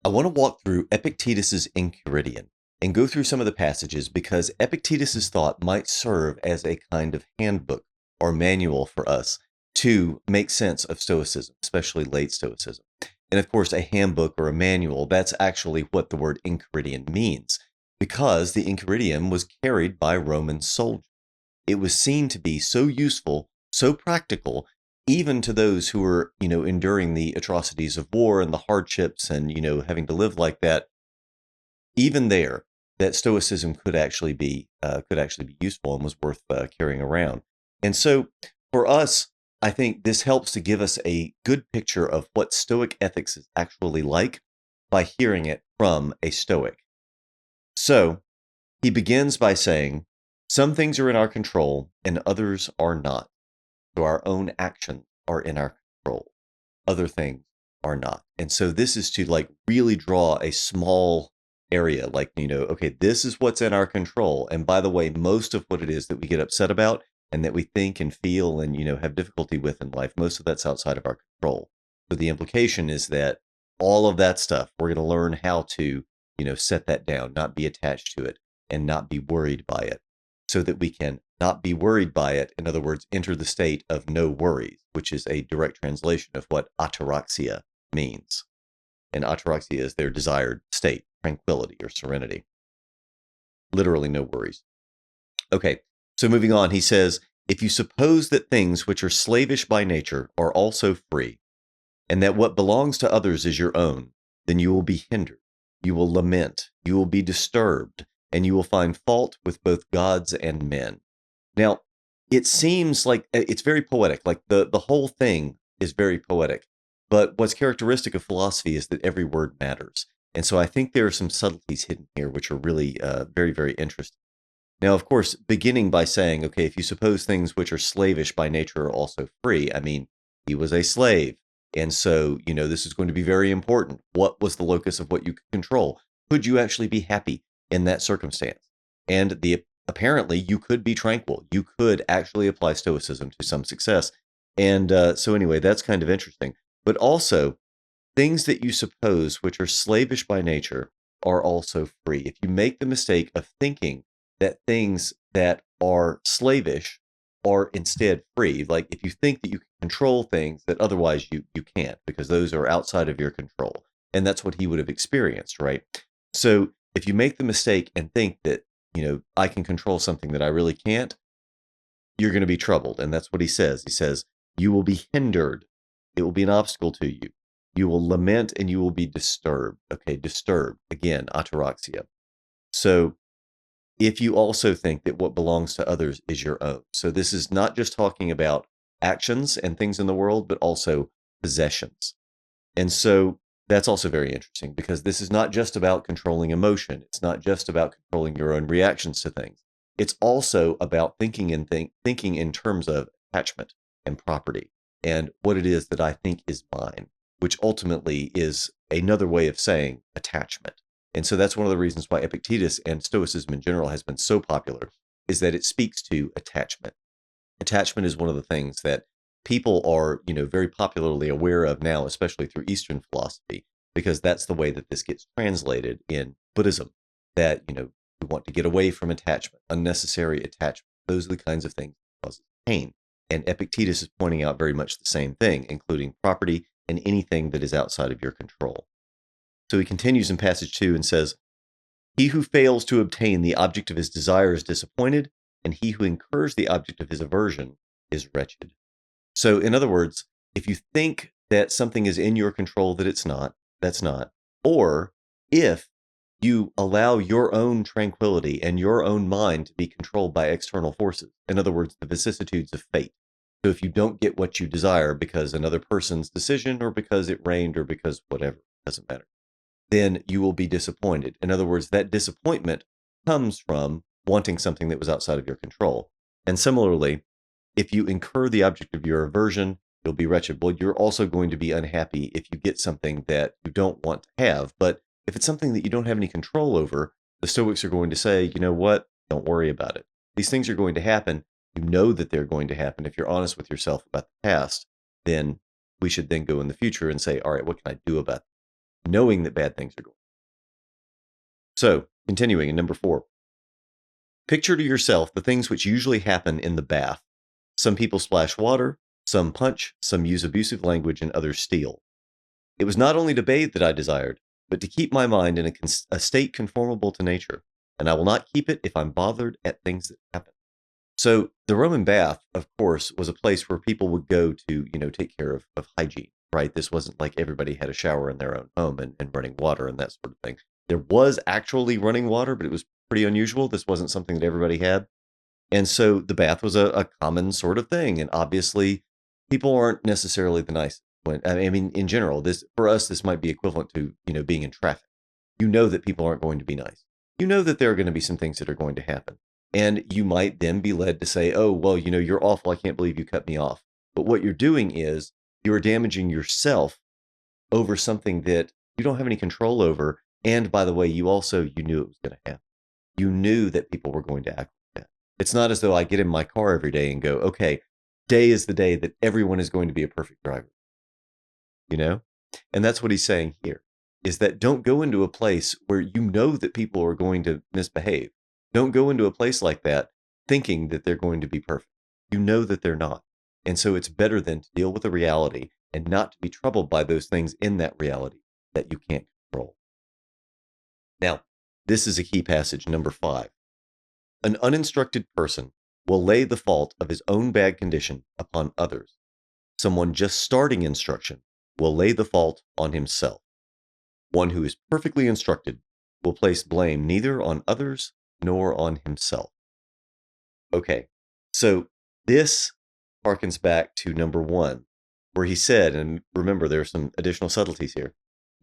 I want to walk through Epictetus's Enchiridion and go through some of the passages because Epictetus's thought might serve as a kind of handbook or manual for us to make sense of Stoicism, especially late Stoicism. And of course, a handbook or a manual, that's actually what the word Enchiridion means, because the Enchiridion was carried by Roman soldiers. It was seen to be so useful, so practical, even to those who were, enduring the atrocities of war and the hardships and, having to live like that. Even there, that Stoicism could actually be useful and was worth carrying around. And so, for us, I think this helps to give us a good picture of what Stoic ethics is actually like by hearing it from a Stoic. So, he begins by saying, some things are in our control and others are not. So our own actions are in our control. Other things are not. And so this is to really draw a small area, okay, this is what's in our control. And by the way, most of what it is that we get upset about and that we think and feel and, have difficulty with in life, most of that's outside of our control. So the implication is that all of that stuff, we're going to learn how to, set that down, not be attached to it and not be worried by it, so that we can not be worried by it. In other words, enter the state of no worries, which is a direct translation of what ataraxia means. And ataraxia is their desired state, tranquility or serenity. Literally no worries. Okay, so moving on, he says, if you suppose that things which are slavish by nature are also free, and that what belongs to others is your own, then you will be hindered, you will lament, you will be disturbed, and you will find fault with both gods and men. Now, it seems like it's very poetic, like the whole thing is very poetic. But what's characteristic of philosophy is that every word matters. And so I think there are some subtleties hidden here, which are really very, very interesting. Now, of course, beginning by saying, okay, if you suppose things which are slavish by nature are also free, I mean, he was a slave. And so, this is going to be very important. What was the locus of what you could control? Could you actually be happy in that circumstance? And apparently you could be tranquil. You could actually apply Stoicism to some success. And so anyway, that's kind of interesting. But also, things that you suppose which are slavish by nature are also free. If you make the mistake of thinking that things that are slavish are instead free, like if you think that you can control things that otherwise you can't, because those are outside of your control. And that's what he would have experienced, right? So if you make the mistake and think that, I can control something that I really can't, you're going to be troubled. And that's what he says. He says, you will be hindered. It will be an obstacle to you. You will lament and you will be disturbed. Okay, disturbed. Again, ataraxia. So if you also think that what belongs to others is your own. So this is not just talking about actions and things in the world, but also possessions. And so that's also very interesting because this is not just about controlling emotion. It's not just about controlling your own reactions to things. It's also about thinking in terms of attachment and property and what it is that I think is mine, which ultimately is another way of saying attachment. And so that's one of the reasons why Epictetus and Stoicism in general has been so popular, is that it speaks to attachment. Attachment is one of the things that people are, very popularly aware of now, especially through Eastern philosophy, because that's the way that this gets translated in Buddhism, that, we want to get away from attachment, unnecessary attachment. Those are the kinds of things that cause pain. And Epictetus is pointing out very much the same thing, including property and anything that is outside of your control. So he continues in passage 2 and says, he who fails to obtain the object of his desire is disappointed, and he who incurs the object of his aversion is wretched. So in other words, if you think that something is in your control that it's not, that's not. Or if you allow your own tranquility and your own mind to be controlled by external forces, in other words, the vicissitudes of fate. So if you don't get what you desire because another person's decision or because it rained or because whatever, doesn't matter, then you will be disappointed. In other words, that disappointment comes from wanting something that was outside of your control. And similarly, if you incur the object of your aversion, you'll be wretched. Well, you're also going to be unhappy if you get something that you don't want to have. But if it's something that you don't have any control over, the Stoics are going to say, you know what? Don't worry about it. These things are going to happen. You know that they're going to happen. If you're honest with yourself about the past, then we should then go in the future and say, all right, what can I do about it? knowing that bad things are going. So, continuing in number 4. Picture to yourself the things which usually happen in the bath. Some people splash water, some punch, some use abusive language, and others steal. It was not only to bathe that I desired, but to keep my mind in a state conformable to nature, and I will not keep it if I'm bothered at things that happen. So the Roman bath, of course, was a place where people would go to, take care of hygiene, right? This wasn't like everybody had a shower in their own home and running water and that sort of thing. There was actually running water, but it was pretty unusual. This wasn't something that everybody had. And so the bath was a common sort of thing. And obviously, people aren't necessarily the nicest. I mean, in general, this for us, this might be equivalent to, being in traffic. You know that people aren't going to be nice. You know that there are going to be some things that are going to happen. And you might then be led to say, oh, well, you're awful. I can't believe you cut me off. But what you're doing is you're damaging yourself over something that you don't have any control over. And by the way, you knew it was going to happen. You knew that people were going to act like that. It's not as though I get in my car every day and go, okay, day is the day that everyone is going to be a perfect driver. And that's what he's saying here, is that don't go into a place where you know that people are going to misbehave. Don't go into a place like that thinking that they're going to be perfect. You know that they're not. And so it's better then to deal with the reality and not to be troubled by those things in that reality that you can't control. Now, this is a key passage, number 5. An uninstructed person will lay the fault of his own bad condition upon others. Someone just starting instruction will lay the fault on himself. One who is perfectly instructed will place blame neither on others nor on himself. Okay, so this harkens back to number 1, where he said, and remember there are some additional subtleties here,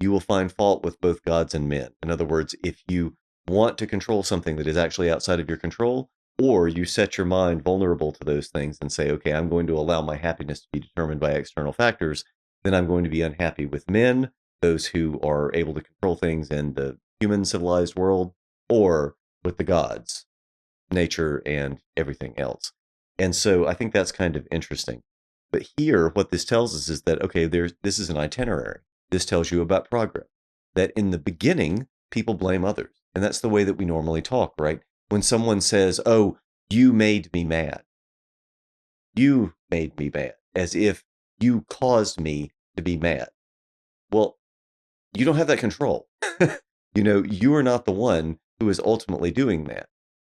you will find fault with both gods and men. In other words, if you want to control something that is actually outside of your control, or you set your mind vulnerable to those things and say, okay, I'm going to allow my happiness to be determined by external factors, then I'm going to be unhappy with men, those who are able to control things in the human civilized world, or with the gods, nature, and everything else. And so I think that's kind of interesting. But here, what this tells us is that, okay, this is an itinerary. This tells you about progress, that in the beginning, people blame others. And that's the way that we normally talk, right? When someone says, oh, you made me mad. You made me mad, as if you caused me to be mad. Well, you don't have that control. You are not the one who is ultimately doing that.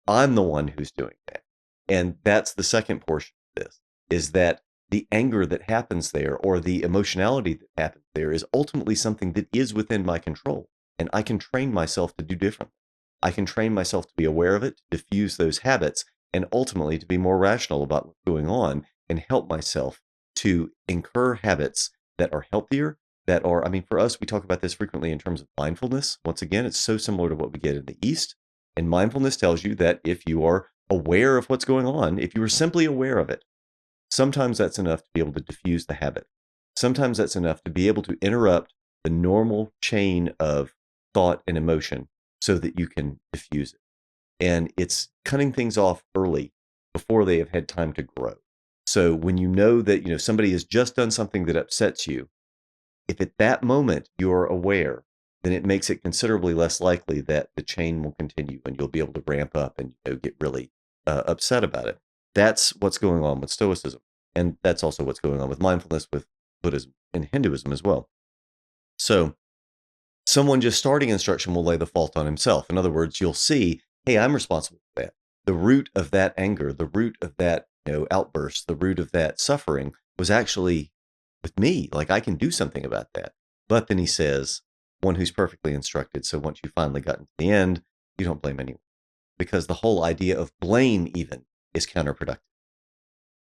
I'm the one who's doing that. And that's the second portion of this, is that the anger that happens there, or the emotionality that happens there, is ultimately something that is within my control. And I can train myself to do differently. I can train myself to be aware of it, to diffuse those habits, and ultimately to be more rational about what's going on and help myself to incur habits that are healthier, that are, for us, we talk about this frequently in terms of mindfulness. Once again, it's so similar to what we get in the East. And mindfulness tells you that if you are aware of what's going on, if you are simply aware of it, sometimes that's enough to be able to diffuse the habit. Sometimes that's enough to be able to interrupt the normal chain of thought and emotion so that you can diffuse it. And it's cutting things off early before they have had time to grow. So when you know that, somebody has just done something that upsets you, if at that moment you're aware, then it makes it considerably less likely that the chain will continue and you'll be able to ramp up and get really upset about it. That's what's going on with Stoicism. And that's also what's going on with mindfulness, with Buddhism and Hinduism as well. So someone just starting instruction will lay the fault on himself. In other words, you'll see, hey, I'm responsible for that. The root of that anger, the root of that outburst, the root of that suffering was actually with me. Like, I can do something about that. But then he says, one who's perfectly instructed. So once you've finally gotten to the end, you don't blame anyone. Because the whole idea of blame even is counterproductive.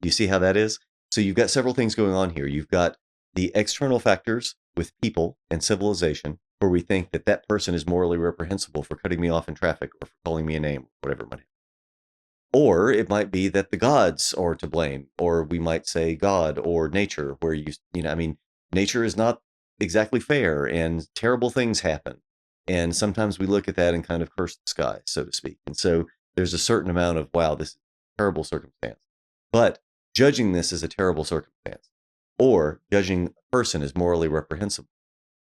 You see how that is? So you've got several things going on here. You've got the external factors with people and civilization, where we think that that person is morally reprehensible for cutting me off in traffic or for calling me a name, whatever it might be. Or it might be that the gods are to blame, or we might say God or nature, where nature is not exactly fair and terrible things happen. And sometimes we look at that and kind of curse the sky, so to speak. And so there's a certain amount of, wow, this is a terrible circumstance. But judging this as a terrible circumstance, or judging a person as morally reprehensible,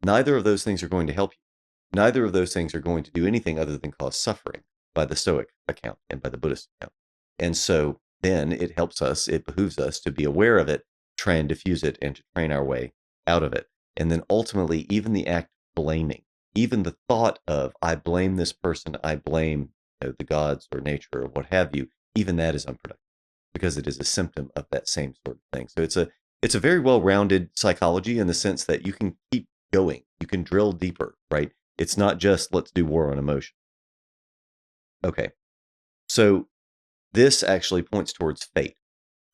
Neither of those things are going to help you. Neither of those things are going to do anything other than cause suffering by the Stoic account and by the Buddhist account. And so then it helps us, it behooves us to be aware of it, try and diffuse it, and to train our way out of it. And then ultimately, even the act of blaming, even the thought of, I blame this person, I blame the gods or nature or what have you, even that is unproductive because it is a symptom of that same sort of thing. So it's a very well-rounded psychology in the sense that you can keep going, you can drill deeper, right? It's not just let's do war on emotion. Okay, so this actually points towards fate.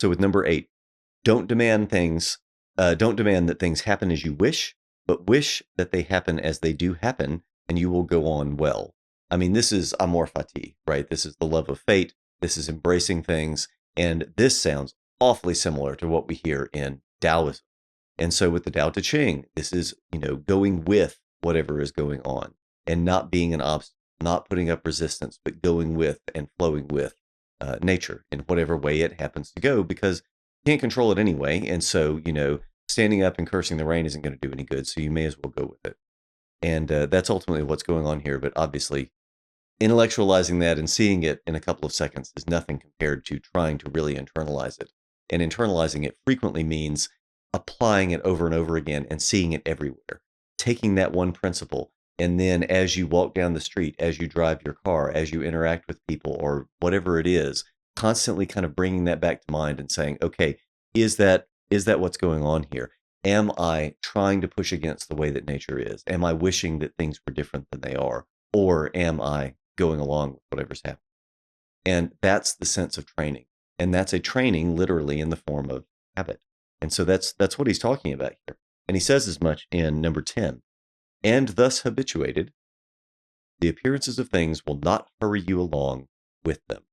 So with number 8, don't demand that things happen as you wish, but wish that they happen as they do happen, and you will go on well. I mean, this is amor fati, right? This is the love of fate. This is embracing things. And this sounds awfully similar to what we hear in Taoism. And so with the Tao Te Ching, this is, going with whatever is going on and not being an obstacle, not putting up resistance, but going with and flowing with nature in whatever way it happens to go, because you can't control it anyway. And so, standing up and cursing the rain isn't going to do any good. So you may as well go with it. And that's ultimately what's going on here. But obviously, intellectualizing that and seeing it in a couple of seconds is nothing compared to trying to really internalize it. And internalizing it frequently means applying it over and over again and seeing it everywhere. Taking that one principle, and then as you walk down the street, as you drive your car, as you interact with people or whatever it is, constantly kind of bringing that back to mind and saying, okay, is that what's going on here? Am I trying to push against the way that nature is? Am I wishing that things were different than they are? Or am I going along with whatever's happening? And that's the sense of training. And that's a training literally in the form of habit. And so that's what he's talking about here. And he says as much in number 10. And thus habituated, the appearances of things will not hurry you along with them.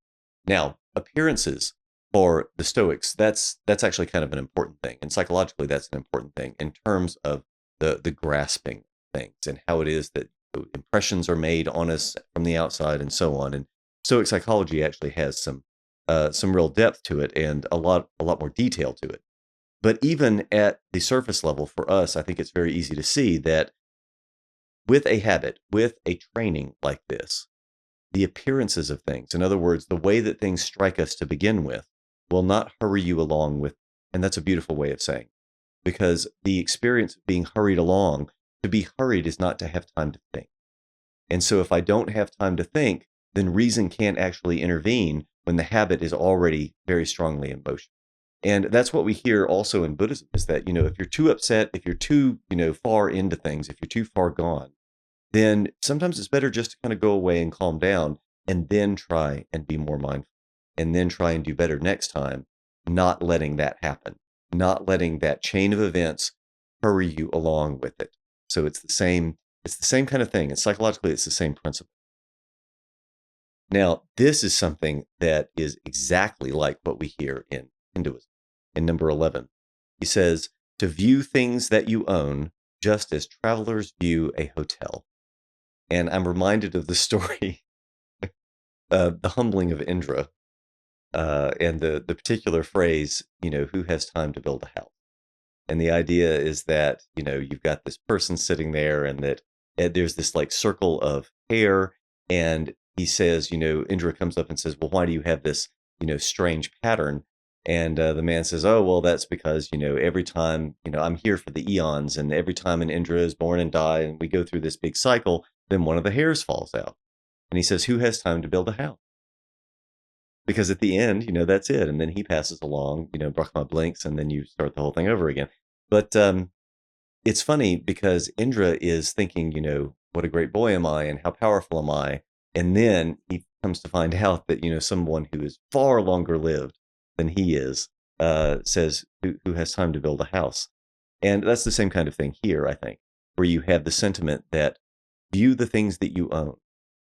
Now, appearances for the Stoics, that's actually kind of an important thing. And psychologically, that's an important thing in terms of the grasping things and how it is that impressions are made on us from the outside and so on. And Stoic psychology actually has some real depth to it and a lot more detail to it. But even at the surface level for us, I think it's very easy to see that with a habit, with a training like this, the appearances of things, in other words, the way that things strike us to begin with, will not hurry you along with. And that's a beautiful way of saying, because the experience of being hurried along, to be hurried is not to have time to think. And so if I don't have time to think, then reason can't actually intervene when the habit is already very strongly in motion. And that's what we hear also in Buddhism is that, if you're too upset, if you're too, far into things, if you're too far gone, then sometimes it's better just to kind of go away and calm down and then try and be more mindful and then try and do better next time, not letting that happen, not letting that chain of events hurry you along with it. So it's the same kind of thing. And psychologically, it's the same principle. Now, this is something that is exactly like what we hear in Hinduism. In number 11, he says, to view things that you own just as travelers view a hotel. And I'm reminded of the story, the humbling of Indra, and the particular phrase, who has time to build a house? And the idea is that, you've got this person sitting there and that there's this like circle of hair. And he says, Indra comes up and says, well, why do you have this, strange pattern? And the man says, oh, well, that's because, every time, I'm here for the eons. And every time an Indra is born and die, and we go through this big cycle, then one of the hairs falls out. And he says, who has time to build a house? Because at the end, that's it. And then he passes along, Brahma blinks, and then you start the whole thing over again. But it's funny because Indra is thinking, what a great boy am I and how powerful am I? And then he comes to find out that, someone who is far longer lived than he is says, who has time to build a house? And that's the same kind of thing here, I think, where you have the sentiment that view the things that you own,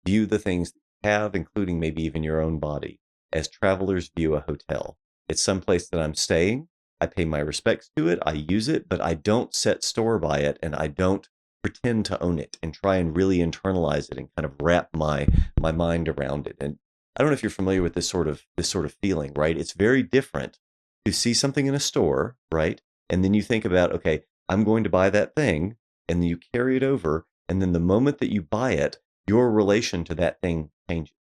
view the things that you have, including maybe even your own body, as travelers view a hotel. It's someplace that I'm staying. I pay my respects to it. I use it, but I don't set store by it, and I don't pretend to own it and try and really internalize it and kind of wrap my mind around it. And I don't know if you're familiar with this sort of feeling, right? It's very different to see something in a store, right? And then you think about, okay, I'm going to buy that thing, and then you carry it over. And then the moment that you buy it, your relation to that thing changes.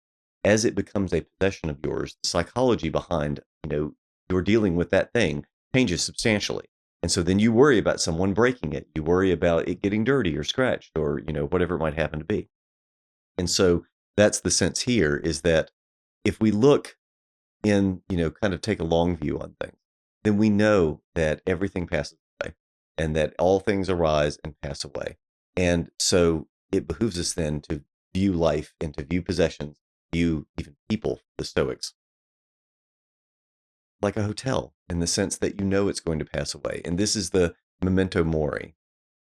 As it becomes a possession of yours, the psychology behind, you're dealing with that thing changes substantially. And so then you worry about someone breaking it. You worry about it getting dirty or scratched or, whatever it might happen to be. And so that's the sense here, is that if we look in, kind of take a long view on things, then we know that everything passes away and that all things arise and pass away. And so it behooves us then to view life and to view possessions, view even people, the Stoics, like a hotel, in the sense that it's going to pass away. And this is the memento mori,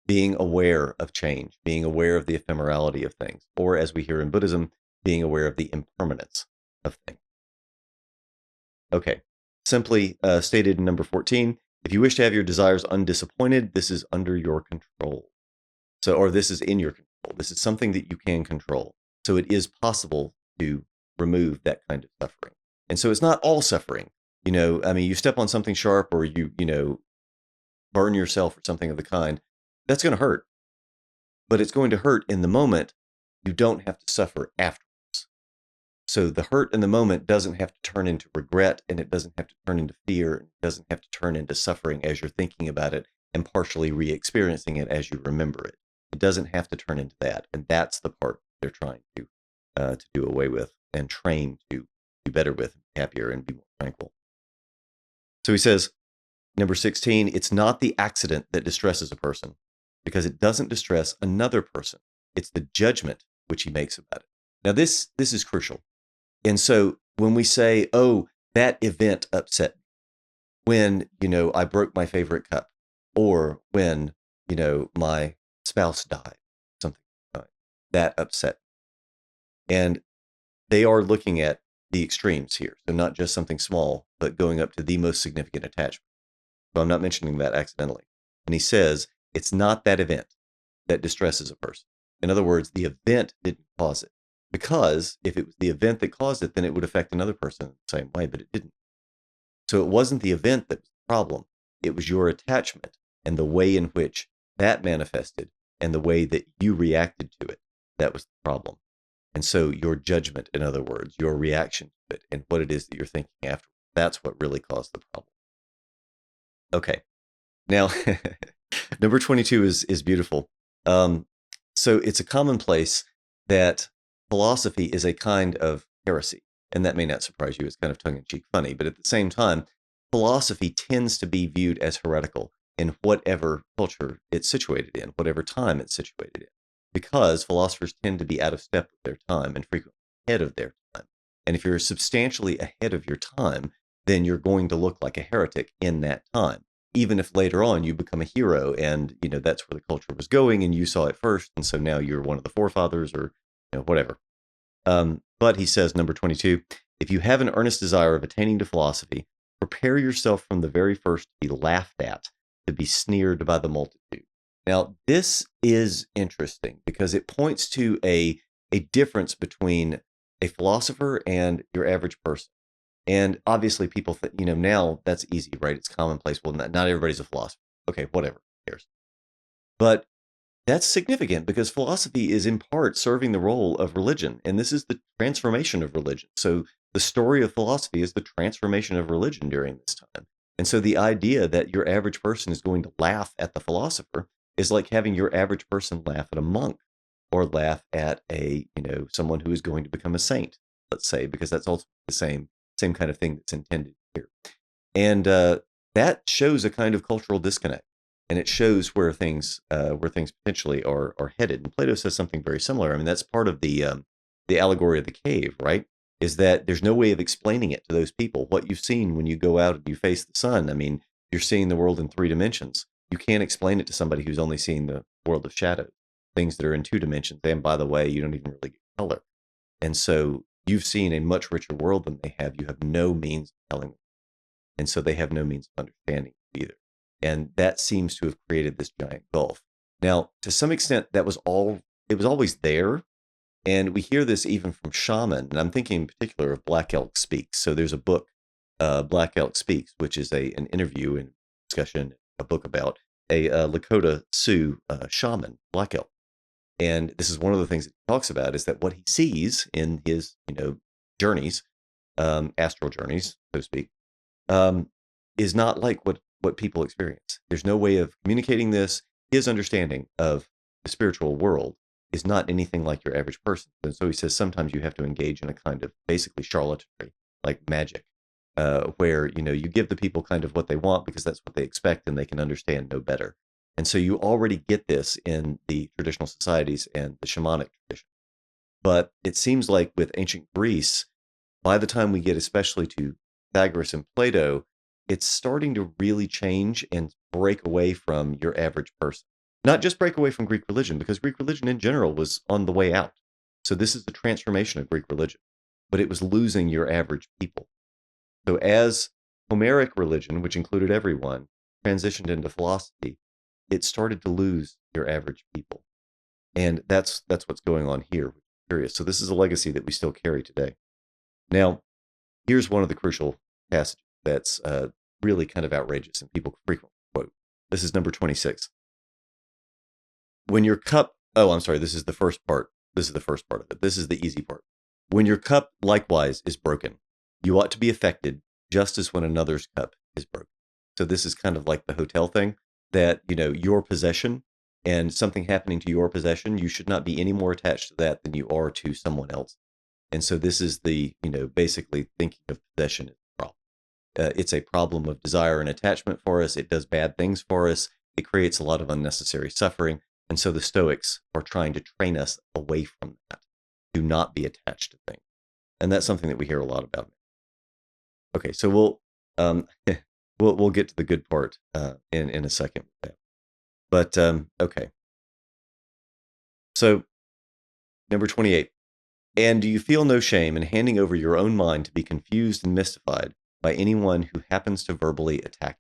being aware of change, being aware of the ephemerality of things, or as we hear in Buddhism, being aware of the impermanence of things. Okay, simply stated in number 14, if you wish to have your desires undisappointed, this is under your control. So, or this is in your control. This is something that you can control. So it is possible to remove that kind of suffering. And so it's not all suffering. You step on something sharp or you burn yourself or something of the kind, that's going to hurt. But it's going to hurt in the moment. You don't have to suffer afterwards. So the hurt in the moment doesn't have to turn into regret, and it doesn't have to turn into fear. It doesn't have to turn into suffering as you're thinking about it and partially re-experiencing it as you remember it. It doesn't have to turn into that. And that's the part they're trying to do away with and train to be better with, happier, and be more tranquil. So he says, number 16, it's not the accident that distresses a person, because it doesn't distress another person. It's the judgment which he makes about it. Now, this is crucial. And so when we say, oh, that event upset me, when, I broke my favorite cup, or when, my spouse died, something like that upset me. And they are looking at the extremes here. So not just something small, but going up to the most significant attachment. So I'm not mentioning that accidentally. And he says, it's not that event that distresses a person. In other words, the event didn't cause it. Because if it was the event that caused it, then it would affect another person in the same way, but it didn't. So it wasn't the event that was the problem. It was your attachment and the way in which that manifested and the way that you reacted to it. That was the problem. And so your judgment, in other words, your reaction to it and what it is that you're thinking after, that's what really caused the problem. Okay. Now, number 22 is beautiful. So it's a commonplace that philosophy is a kind of heresy. And that may not surprise you. It's kind of tongue-in-cheek funny. But at the same time, philosophy tends to be viewed as heretical in whatever culture it's situated in, whatever time it's situated in, because philosophers tend to be out of step with their time and frequently ahead of their time. And if you're substantially ahead of your time, then you're going to look like a heretic in that time, even if later on you become a hero and, that's where the culture was going and you saw it first. And so now you're one of the forefathers or, whatever. But he says, number 22, if you have an earnest desire of attaining to philosophy, prepare yourself from the very first to be laughed at, to be sneered by the multitude. Now, this is interesting because it points to a difference between a philosopher and your average person. And obviously people think, now that's easy, right? It's commonplace. Well, not everybody's a philosopher. Okay, whatever. Who cares? But that's significant because philosophy is in part serving the role of religion. And this is the transformation of religion. So the story of philosophy is the transformation of religion during this time. And so the idea that your average person is going to laugh at the philosopher is like having your average person laugh at a monk or laugh at someone who is going to become a saint, let's say, because that's also the same kind of thing that's intended here. And that shows a kind of cultural disconnect. And it shows where things potentially are headed. And Plato says something very similar. I mean, that's part of the allegory of the cave, right? Is that there's no way of explaining it to those people. What you've seen when you go out and you face the sun. I mean, you're seeing the world in 3 dimensions. You can't explain it to somebody who's only seeing the world of shadows, things that are in 2 dimensions. And by the way, you don't even really get color. And so you've seen a much richer world than they have. You have no means of telling them. And so they have no means of understanding either. And that seems to have created this giant gulf. Now, to some extent, it was always there. And we hear this even from shaman. And I'm thinking in particular of Black Elk Speaks. So there's a book, Black Elk Speaks, which is an interview and discussion, a book about a Lakota Sioux shaman, Black Elk. And this is one of the things that he talks about, is that what he sees in his, journeys, astral journeys, so to speak, is not like what people experience. There's no way of communicating this. His understanding of the spiritual world is not anything like your average person. And so he says sometimes you have to engage in a kind of basically charlatanry, like magic, where, you give the people kind of what they want because that's what they expect and they can understand no better. And so you already get this in the traditional societies and the shamanic tradition. But it seems like with ancient Greece, by the time we get especially to Pythagoras and Plato, it's starting to really change and break away from your average person. Not just break away from Greek religion, because Greek religion in general was on the way out. So this is the transformation of Greek religion, but it was losing your average people. So as Homeric religion, which included everyone, transitioned into philosophy, it started to lose your average people. And that's what's going on here. Curious. So this is a legacy that we still carry today. Now, here's one of the crucial passages that's really kind of outrageous and people frequently quote. This is number 26. When your cup, oh, I'm sorry, this is the first part. This is the first part of it. This is the easy part. When your cup likewise is broken, you ought to be affected just as when another's cup is broken. So this is kind of like the hotel thing that, your possession and something happening to your possession, you should not be any more attached to that than you are to someone else. And so this is the, basically thinking of possession as a problem. It's a problem of desire and attachment for us. It does bad things for us. It creates a lot of unnecessary suffering. And so the Stoics are trying to train us away from that, to not be attached to things. And that's something that we hear a lot about. Okay, so we'll get to the good part in a second with that. But okay. So number 28. And do you feel no shame in handing over your own mind to be confused and mystified by anyone who happens to verbally attack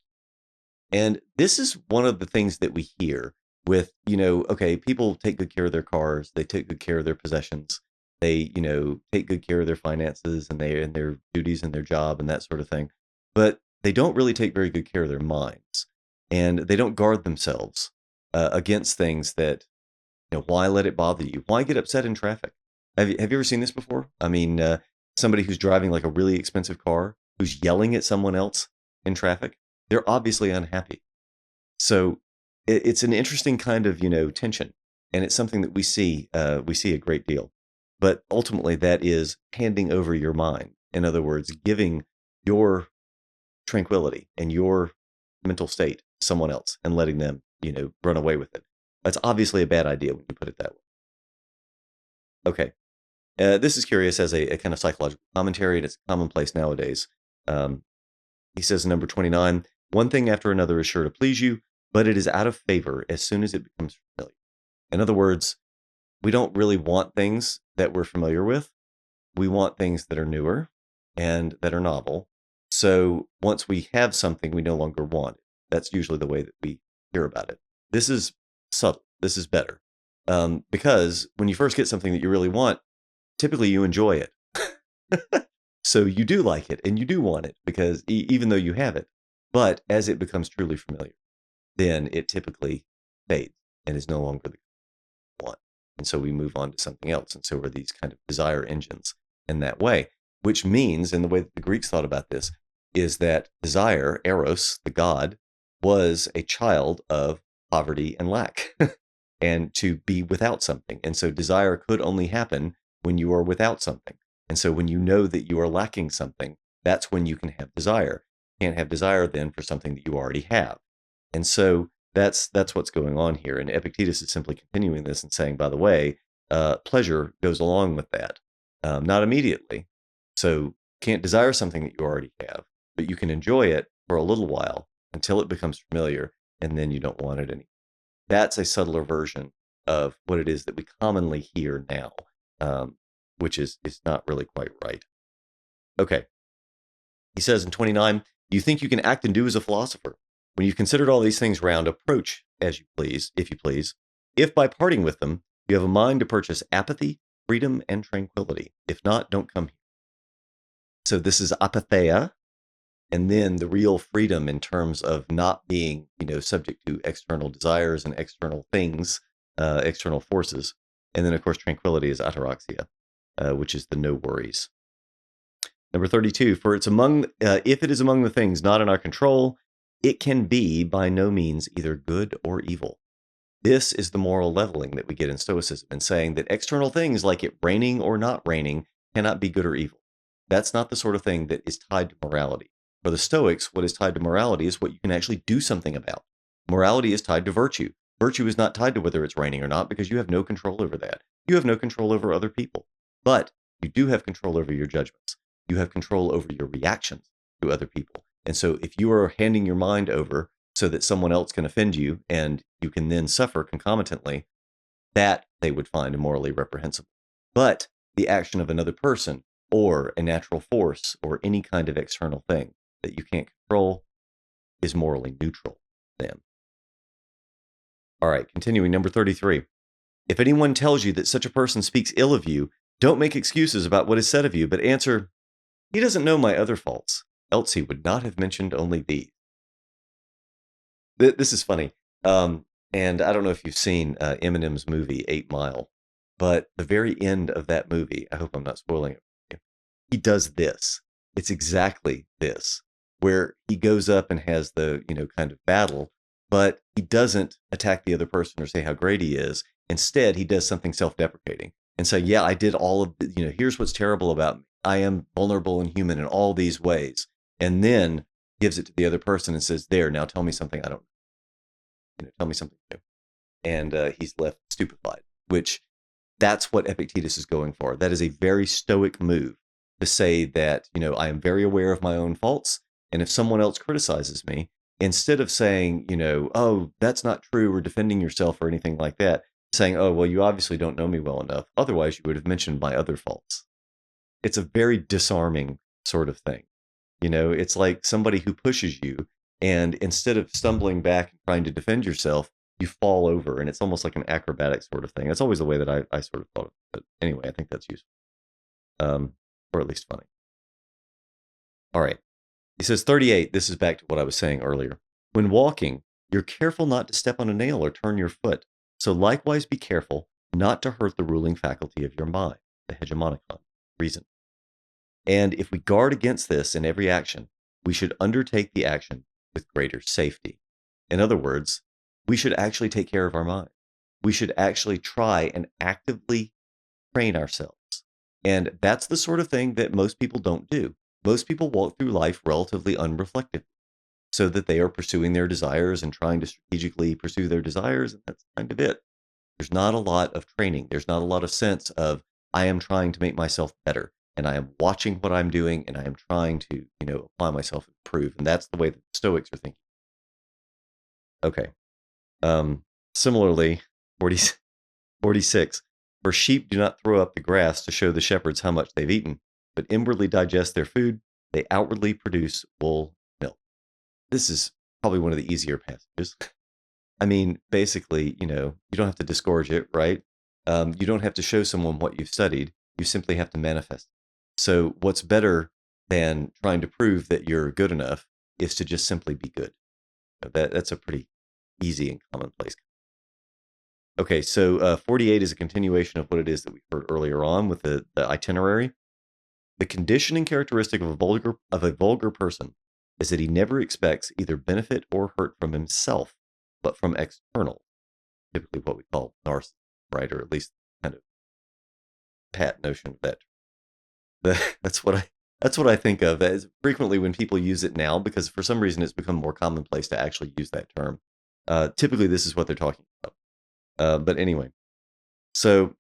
you? And this is one of the things that we hear with, okay, people take good care of their cars, they take good care of their possessions, they, take good care of their finances and their duties and their job and that sort of thing. But they don't really take very good care of their minds, and they don't guard themselves against things that, why let it bother you? Why get upset in traffic? Have you ever seen this before? I mean, somebody who's driving like a really expensive car, who's yelling at someone else in traffic, they're obviously unhappy. So it's an interesting kind of, tension, and it's something that we see a great deal. But ultimately, that is handing over your mind. In other words, giving your tranquility and your mental state to someone else and letting them, run away with it. That's obviously a bad idea when you put it that way. Okay. This is curious as a kind of psychological commentary, and it's commonplace nowadays. He says in number 29, one thing after another is sure to please you, but it is out of favor as soon as it becomes familiar. In other words, we don't really want things that we're familiar with. We want things that are newer and that are novel. So once we have something we no longer want, that's usually the way that we hear about it. This is subtle. This is better. Because when you first get something that you really want, typically you enjoy it. So you do like it and you do want it because even though you have it, but as it becomes truly familiar, then it typically fades and is no longer the one. And so we move on to something else. And so we're these kind of desire engines in that way, which means, in the way that the Greeks thought about this, is that desire, eros, the god, was a child of poverty and lack and to be without something. And so desire could only happen when you are without something. And so when you know that you are lacking something, that's when you can have desire. You can't have desire then for something that you already have. And so that's what's going on here. And Epictetus is simply continuing this and saying, by the way, pleasure goes along with that, not immediately. So can't desire something that you already have, but you can enjoy it for a little while until it becomes familiar, and then you don't want it anymore. That's a subtler version of what it is that we commonly hear now, which is not really quite right. Okay. He says in 29, you think you can act and do as a philosopher. When you've considered all these things round, approach as you please, if you please. If by parting with them, you have a mind to purchase apathy, freedom, and tranquility. If not, don't come here. So this is apatheia, and then the real freedom in terms of not being, subject to external desires and external things, external forces. And then, of course, tranquility is ataraxia, which is the no worries. Number 32, for it's if it is among the things not in our control, it can be by no means either good or evil. This is the moral leveling that we get in Stoicism, and saying that external things like it raining or not raining cannot be good or evil. That's not the sort of thing that is tied to morality. For the Stoics, what is tied to morality is what you can actually do something about. Morality is tied to virtue. Virtue is not tied to whether it's raining or not, because you have no control over that. You have no control over other people, but you do have control over your judgments. You have control over your reactions to other people. And so if you are handing your mind over so that someone else can offend you and you can then suffer concomitantly, that they would find morally reprehensible. But the action of another person or a natural force or any kind of external thing that you can't control is morally neutral then. All right, continuing, number 33. If anyone tells you that such a person speaks ill of you, don't make excuses about what is said of you, but answer, he doesn't know my other faults, else he would not have mentioned only these. This is funny. And I don't know if you've seen Eminem's movie 8 Mile, but the very end of that movie, I hope I'm not spoiling it for you, he does this. It's exactly this, where he goes up and has the, kind of battle, but he doesn't attack the other person or say how great he is. Instead, he does something self-deprecating and say, yeah, I did all of, here's what's terrible about me. I am vulnerable and human in all these ways. And then gives it to the other person and says, there, now tell me something I don't know. Tell me something new. And he's left stupefied, which that's what Epictetus is going for. That is a very Stoic move to say that, I am very aware of my own faults. And if someone else criticizes me, instead of saying, oh, that's not true, or defending yourself or anything like that, saying, oh, well, you obviously don't know me well enough. Otherwise, you would have mentioned my other faults. It's a very disarming sort of thing. It's like somebody who pushes you, and instead of stumbling back and trying to defend yourself, you fall over, and it's almost like an acrobatic sort of thing. That's always the way that I sort of thought of it. But anyway, I think that's useful, or at least funny. All right. He says 38, this is back to what I was saying earlier. When walking, you're careful not to step on a nail or turn your foot. So likewise be careful not to hurt the ruling faculty of your mind, the hegemonicon, reason. And if we guard against this in every action, we should undertake the action with greater safety. In other words, we should actually take care of our mind. We should actually try and actively train ourselves. And that's the sort of thing that most people don't do. Most people walk through life relatively unreflective, so that they are pursuing their desires and trying to strategically pursue their desires, and that's kind of it. There's not a lot of training. There's not a lot of sense of, I am trying to make myself better, and I am watching what I'm doing, and I am trying to, apply myself and improve. And that's the way that the Stoics are thinking. Okay. Similarly, 46, for sheep do not throw up the grass to show the shepherds how much they've eaten, but inwardly digest their food. They outwardly produce wool, milk. This is probably one of the easier passages. I mean, basically, you don't have to disgorge it, right? You don't have to show someone what you've studied. You simply have to manifest. So what's better than trying to prove that you're good enough is to just simply be good. That's a pretty easy and commonplace. Okay, so 48 is a continuation of what it is that we heard earlier on with the itinerary. The conditioning characteristic of a vulgar person is that he never expects either benefit or hurt from himself, but from external, typically what we call narcissism, right? Or at least kind of pat notion of that. That's what I think of as frequently when people use it now, because for some reason it's become more commonplace to actually use that term. Typically, this is what they're talking about. But anyway, so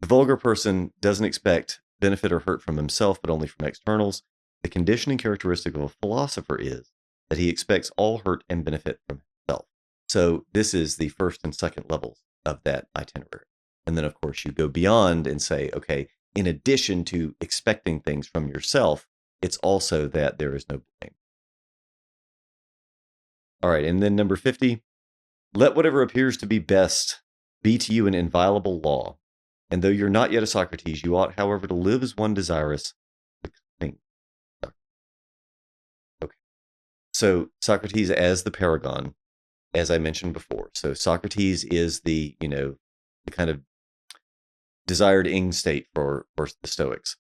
the vulgar person doesn't expect benefit or hurt from himself, but only from externals. The conditioning characteristic of a philosopher is that he expects all hurt and benefit from himself. So this is the first and second levels of that itinerary. And then, of course, you go beyond and say, okay, in addition to expecting things from yourself, it's also that there is no blame. All right, and then number 50, let whatever appears to be best be to you an inviolable law. And though you're not yet a Socrates, you ought, however, to live as one desirous, becoming Socrates. So Socrates as the paragon, as I mentioned before. So Socrates is the kind of desired end state for the Stoics.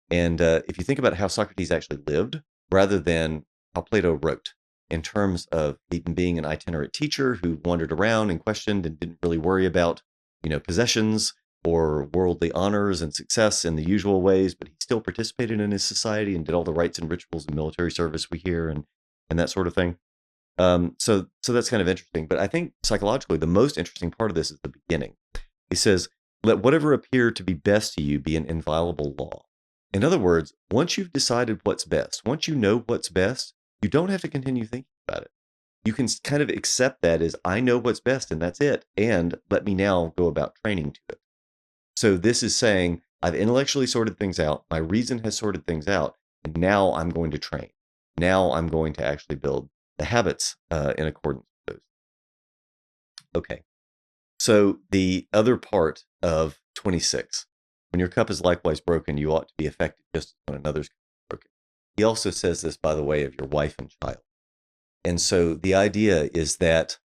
And if you think about how Socrates actually lived, rather than how Plato wrote, in terms of even being an itinerant teacher who wandered around and questioned and didn't really worry about, possessions or worldly honors and success in the usual ways, but he still participated in his society and did all the rites and rituals and military service we hear and that sort of thing. So that's kind of interesting. But I think psychologically, the most interesting part of this is the beginning. He says, "Let whatever appear to be best to you be an inviolable law." In other words, once you've decided what's best, once you know what's best, you don't have to continue thinking about it. You can kind of accept that as I know what's best and that's it. And let me now go about training to it. So this is saying I've intellectually sorted things out. My reason has sorted things out. And now I'm going to train. Now I'm going to actually build the habits in accordance with those. Okay. So the other part of 26, when your cup is likewise broken, you ought to be affected just as when another's cup is broken. He also says this by the way of your wife and child. And so the idea is that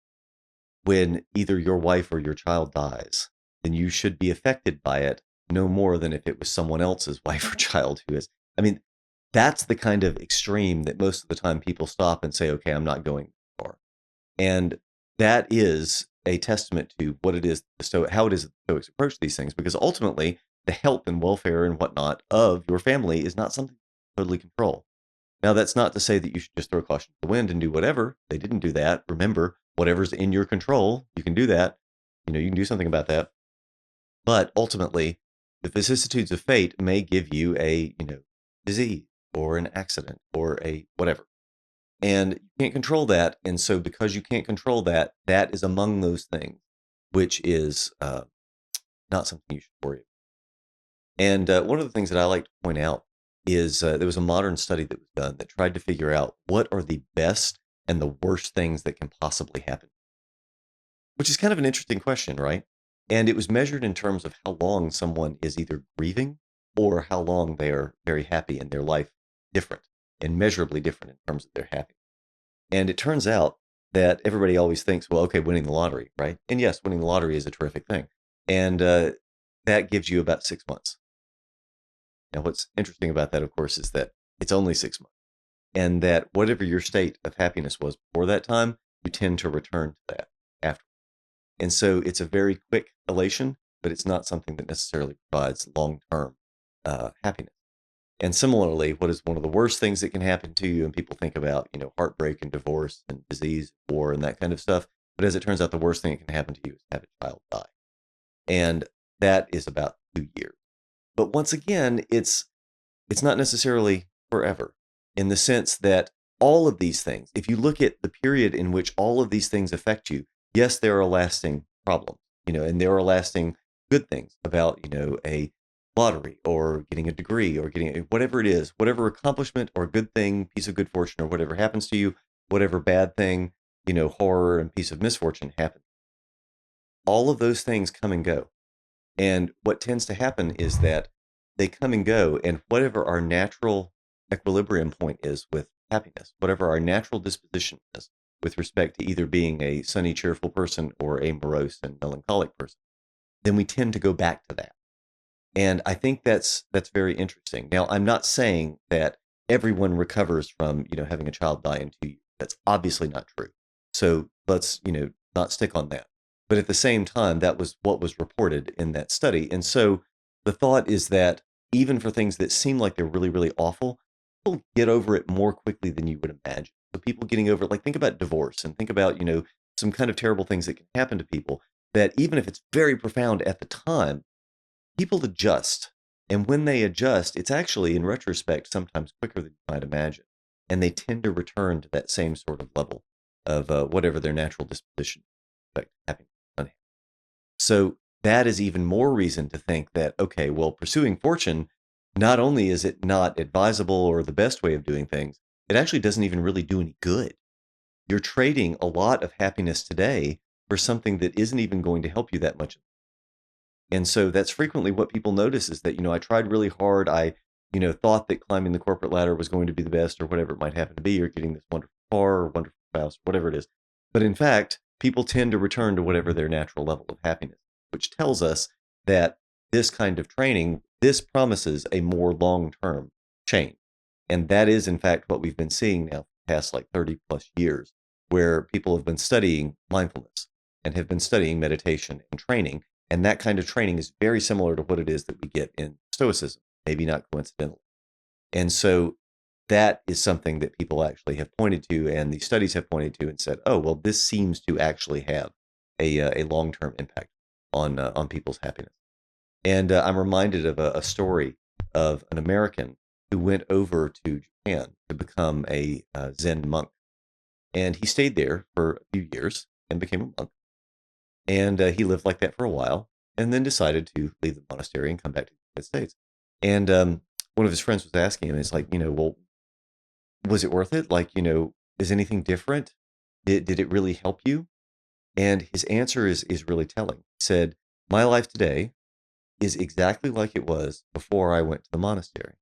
when either your wife or your child dies, then you should be affected by it no more than if it was someone else's wife or child who is. I mean, that's the kind of extreme that most of the time people stop and say, okay, I'm not going far. And that is a testament to what it is, how it is that the Stoics approach these things, because ultimately the health and welfare and whatnot of your family is not something you totally control. Now, that's not to say that you should just throw caution to the wind and do whatever. They didn't do that. Remember, whatever's in your control, you can do that. You can do something about that. But ultimately, the vicissitudes of fate may give you a, disease or an accident or a whatever. And you can't control that. And so because you can't control that, that is among those things, which is not something you should worry about. And one of the things that I like to point out is there was a modern study that was done that tried to figure out what are the best and the worst things that can possibly happen, which is kind of an interesting question, right? And it was measured in terms of how long someone is either grieving or how long they are very happy in their life, different, immeasurably different in terms of their happiness. And it turns out that everybody always thinks, well, okay, winning the lottery, right? And yes, winning the lottery is a terrific thing. And that gives you about 6 months. Now, what's interesting about that, of course, is that it's only 6 months. And that whatever your state of happiness was before that time, you tend to return to that after. And so it's a very quick elation, but it's not something that necessarily provides long-term happiness. And similarly, what is one of the worst things that can happen to you? And people think about, heartbreak and divorce and disease, war, and that kind of stuff. But as it turns out, the worst thing that can happen to you is to have a child die. And that is about 2 years. But once again, it's not necessarily forever in the sense that all of these things, if you look at the period in which all of these things affect you, yes, there are lasting problems, and there are lasting good things about, a lottery or getting a degree or getting whatever it is, whatever accomplishment or good thing, piece of good fortune or whatever happens to you, whatever bad thing, horror and piece of misfortune happens. All of those things come and go. And what tends to happen is that they come and go, and whatever our natural equilibrium point is with happiness, whatever our natural disposition is with respect to either being a sunny, cheerful person or a morose and melancholic person, then we tend to go back to that. And I think that's very interesting. Now, I'm not saying that everyone recovers from, having a child die in 2 years. That's obviously not true. So let's, not stick on that. But at the same time, that was what was reported in that study. And so the thought is that even for things that seem like they're really, really awful, people get over it more quickly than you would imagine. So people getting over it, like think about divorce and think about, some kind of terrible things that can happen to people that even if it's very profound at the time, people adjust. And when they adjust, it's actually, in retrospect, sometimes quicker than you might imagine. And they tend to return to that same sort of level of whatever their natural disposition is, happiness. So that is even more reason to think that, okay, well, pursuing fortune, not only is it not advisable or the best way of doing things, it actually doesn't even really do any good. You're trading a lot of happiness today for something that isn't even going to help you that much. And so that's frequently what people notice is that, I tried really hard. I, thought that climbing the corporate ladder was going to be the best or whatever it might happen to be, or getting this wonderful car, wonderful spouse, whatever it is. But in fact, people tend to return to whatever their natural level of happiness, which tells us that this kind of training, this promises a more long-term change. And that is, in fact, what we've been seeing now for the past like 30 plus years, where people have been studying mindfulness and have been studying meditation and training. And that kind of training is very similar to what it is that we get in Stoicism, maybe not coincidentally. And so that is something that people actually have pointed to, and these studies have pointed to and said, oh, well, this seems to actually have a long-term impact on people's happiness. And I'm reminded of a story of an American who went over to Japan to become a Zen monk. And he stayed there for a few years and became a monk. And he lived like that for a while and then decided to leave the monastery and come back to the United States. And one of his friends was asking him, it's like, well, was it worth it? Like, is anything different? Did it really help you? And his answer is really telling. He said, my life today is exactly like it was before I went to the monastery,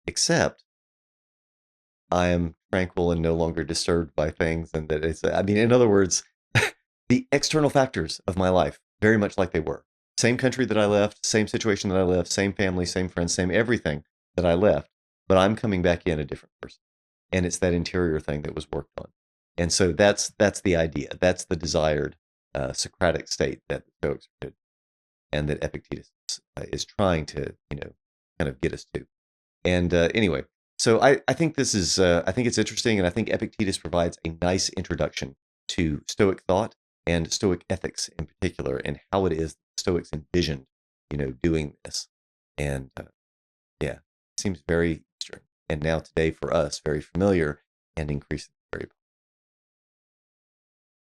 except I am tranquil and no longer disturbed by things. And that it's, I mean, in other words, the external factors of my life, very much like they were. Same country that I left, same situation that I left, same family, same friends, same everything that I left, but I'm coming back in a different person. And it's that interior thing that was worked on. And so that's the idea. That's the desired Socratic state that the Stoics did, and that Epictetus is trying to, kind of get us to. And anyway, so I think this is, I think it's interesting, and I think Epictetus provides a nice introduction to Stoic thought and Stoic ethics in particular, and how it is Stoics envisioned, doing this. And yeah, it seems very Eastern, and now today for us, very familiar and increasingly